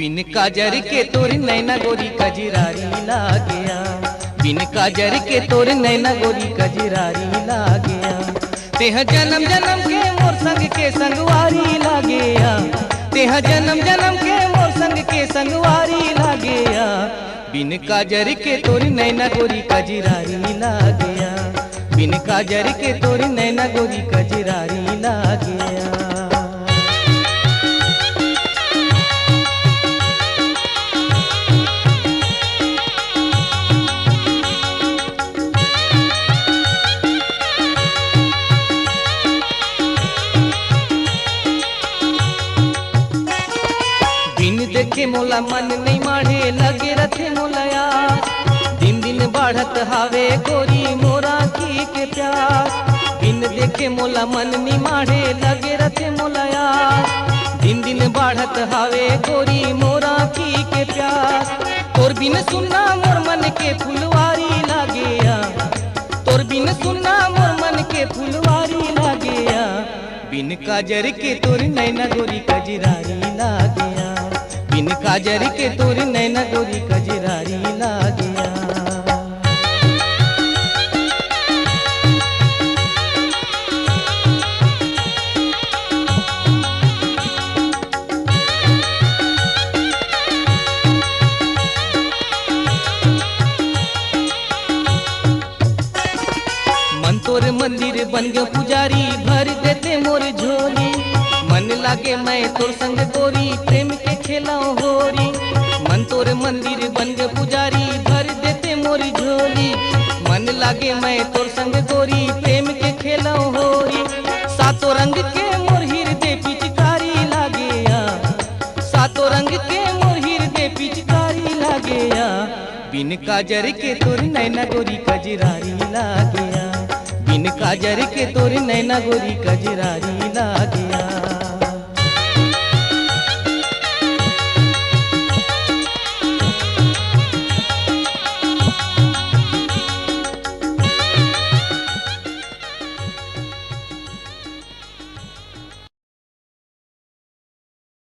बिन काजर के तोर नैना गोरी कजरारी लागया, बिन काजर के तोर नैना गोरी कजरारी लागया। तेह जन्म जन्म के मोर संग के संगवारी लागया, तेह जन्म जन्म के मोर संग के संगवारी लागया। बिन काजर के तोर नैना गोरी कजरारी लागया, बिन काजर के तोर नैना गोरी कजरारी लागया। देखे मोला मन नहीं माढ़े लगे रथे मोलया, दिन दिन बढ़त हावे गोरी मोरा की के प्यास। बिन देखे मोला मन नहीं माढ़े लगे रथे मोलया, दिन दिन बढ़त हावे गोरी मोरा की के प्यास। तोर बिन सुनना मोर मन के फुलवारी लागेया, तोर बिन सुनना मोर मन के फुलवारी लागेया। बिन काजर के तोर नैना गोरी कजरारी लागेया, बिन काजर के तोर नैना गोरी कजरारी लागया। मन तोर मंदिर बन गयो पुजारी भर देते मोर झोली। मन लागे मैं तोर संग गोरी प्रेम के खेलाओ होरी। मन तोर मंदिर बन गए पुजारी भर देते मोरी झोली। मन लागे मैं तोर संग गोरी प्रेम के खेलाओ होरी। सातों रंग के मोर हृदय पिचकारी लागेया, सातों रंग के मोर हृदय पिचकारी लागेया। बिन काजर के तोर नैना गोरी कजरारी लागेया, बिन काजर के तोर नैना गोरी कजरारी लागेया।